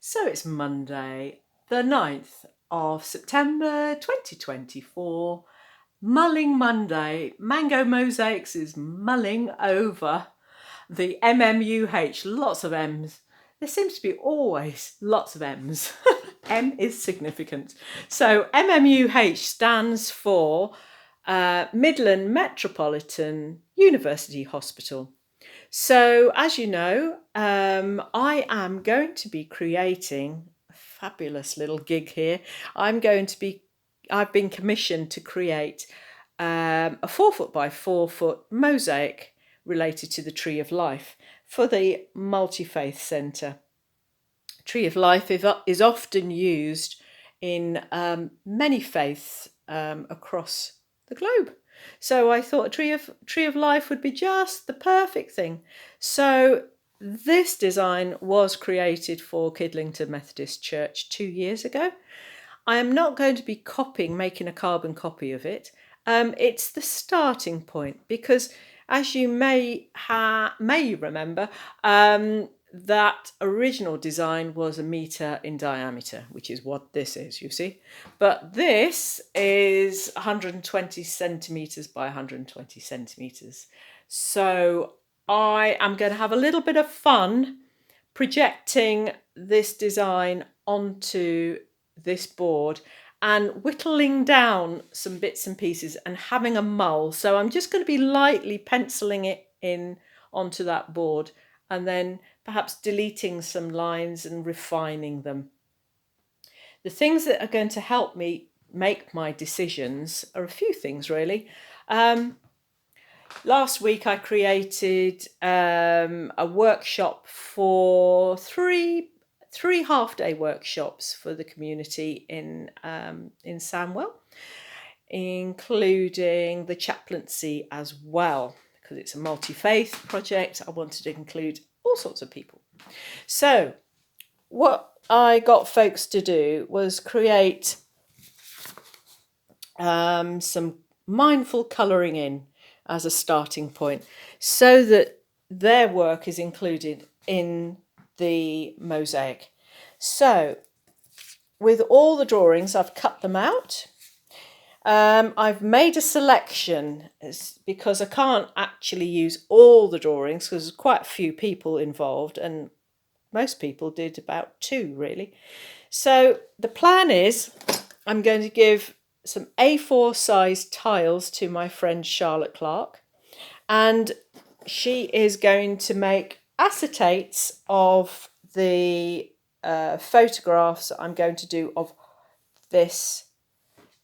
So it's Monday, the 9th of September 2024, Mulling Monday. Mango Mosaics is mulling over the MMUH, lots of M's. There seems to be always lots of M's. M is significant. So MMUH stands for Midland Metropolitan University Hospital. So, as you know, I am going to be creating a fabulous little gig here. I've been commissioned to create a 4 foot by 4 foot mosaic related to the Tree of Life for the Multifaith Centre. Tree of Life is often used in many faiths across the globe. So I thought a tree of life would be just the perfect thing. So this design was created for Kidlington Methodist Church 2 years ago. I am not going to be making a carbon copy of it. It's the starting point because, as you may remember, that original design was 1 metre in diameter, which is what this is, you see. But this is 120 centimetres by 120 centimetres. So I am going to have a little bit of fun projecting this design onto this board and whittling down some bits and pieces and having a mull. So I'm just going to be lightly penciling it in onto that board and then perhaps deleting some lines and refining them. The things that are going to help me make my decisions are a few things, really. Last week I created a workshop for three half-day workshops for the community in Sandwell, including the chaplaincy as well. Because it's a multi-faith project, I wanted to include all sorts of people. So what I got folks to do was create some mindful colouring in as a starting point so that their work is included in the mosaic. So with all the drawings, I've cut them out. I've made a selection because I can't actually use all the drawings because there's quite a few people involved and most people did about 2 really. So the plan is I'm going to give some A4 size tiles to my friend Charlotte Clark, and she is going to make acetates of the photographs that I'm going to do of this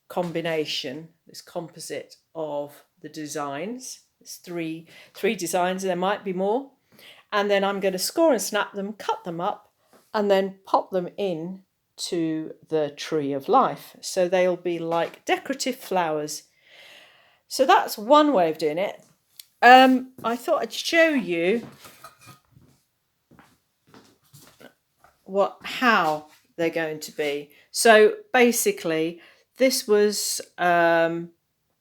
combination, this composite of the designs. There's three designs, and there might be more. And then I'm going to score and snap them, cut them up, and then pop them in to the Tree of Life. So they'll be like decorative flowers. So that's one way of doing it. I thought I'd show you how they're going to be. So basically, this was a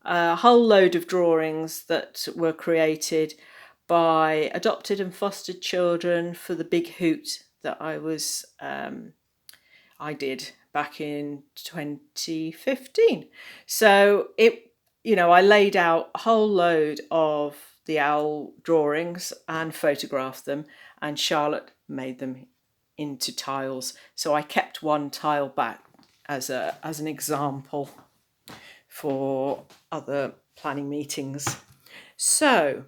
whole load of drawings that were created by adopted and fostered children for the big hoot that I did back in 2015. So I laid out a whole load of the owl drawings and photographed them, and Charlotte made them into tiles. So I kept one tile back as an example for other planning meetings. So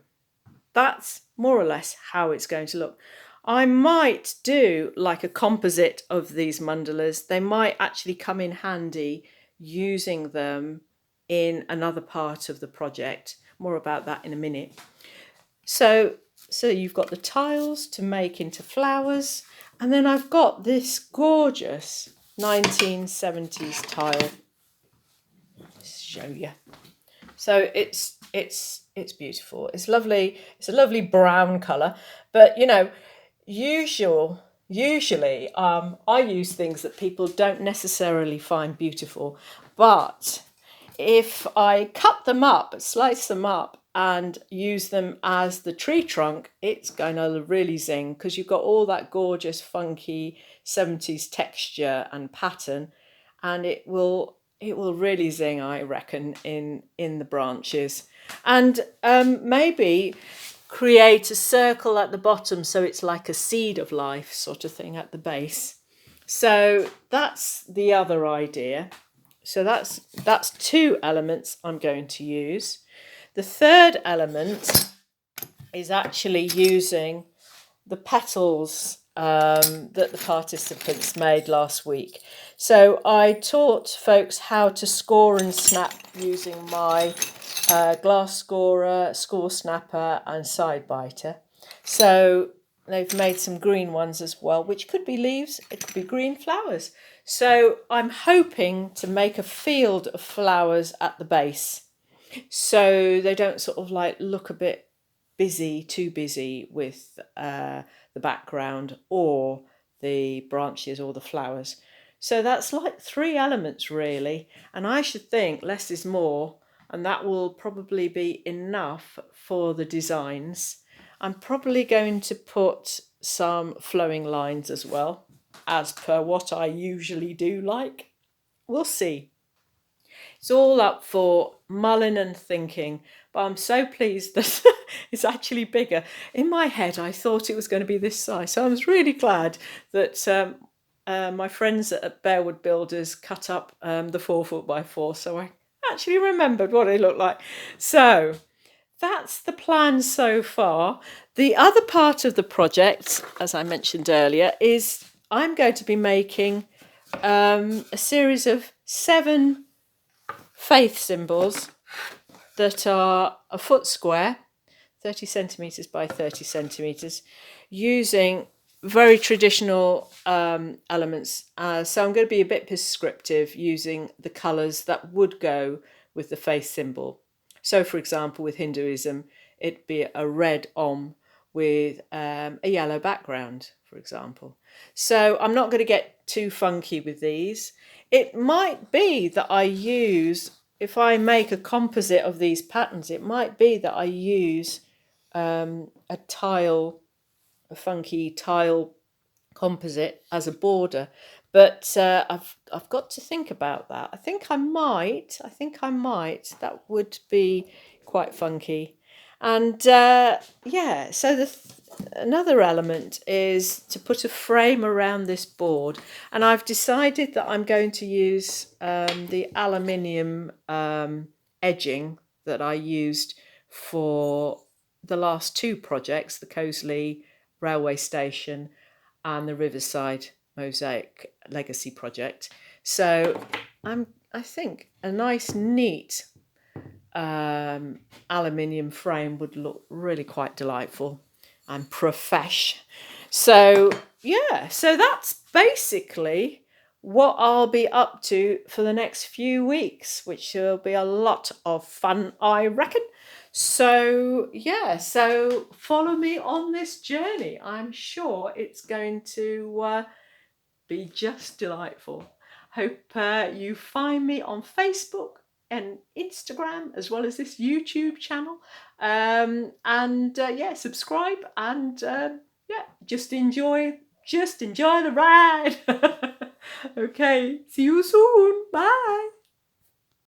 that's more or less how it's going to look. I might do like a composite of these mandalas. They might actually come in handy using them in another part of the project. More about that in a minute. So you've got the tiles to make into flowers, and then I've got this gorgeous 1970s tile. Just show you. So it's beautiful. It's lovely. It's a lovely brown colour, but usually I use things that people don't necessarily find beautiful, but if I cut them up, slice them up and use them as the tree trunk, it's going to really zing, because you've got all that gorgeous funky 70s texture and pattern, and it will really zing, I reckon, in the branches. And maybe create a circle at the bottom, so it's like a seed of life sort of thing at the base. So that's the other idea. So that's two elements I'm going to use. The third element is actually using the petals that the participants made last week. So I taught folks how to score and snap using my glass scorer, score snapper and side biter. So they've made some green ones as well, which could be leaves, it could be green flowers. So I'm hoping to make a field of flowers at the base, so they don't sort of like look a bit busy, too busy with the background or the branches or the flowers. So that's like three elements really, and I should think less is more, and that will probably be enough for the designs. I'm probably going to put some flowing lines as well, as per what I usually do like. We'll see. It's all up for mulling and thinking, but I'm so pleased that it's actually bigger. In my head, I thought it was going to be this size, so I was really glad that my friends at Bearwood Builders cut up the 4 foot by 4, so I actually remembered what it looked like. So that's the plan so far. The other part of the project, as I mentioned earlier, is I'm going to be making a series of 7 faith symbols that are a foot square, 30 centimetres by 30 centimetres, using very traditional elements. So I'm going to be a bit prescriptive, using the colours that would go with the faith symbol. So, for example, with Hinduism, it'd be a red om with a yellow background, for example. So I'm not going to get too funky with these. It might be that I use, if I make a composite of these patterns, it might be that I use a funky tile composite as a border. But I've got to think about that. I think I might. That would be quite funky. And yeah, so another element is to put a frame around this board, and I've decided that I'm going to use the aluminium edging that I used for the last 2 projects, the Coseley railway station and the Riverside Mosaic Legacy project. So I think a nice neat aluminium frame would look really quite delightful and profesh. So yeah, so that's basically what I'll be up to for the next few weeks, which will be a lot of fun, I reckon. So yeah, so follow me on this journey. I'm sure it's going to be just delightful. Hope you find me on Facebook and Instagram, as well as this YouTube channel. Yeah, subscribe and yeah, just enjoy the ride. Okay, see you soon. Bye.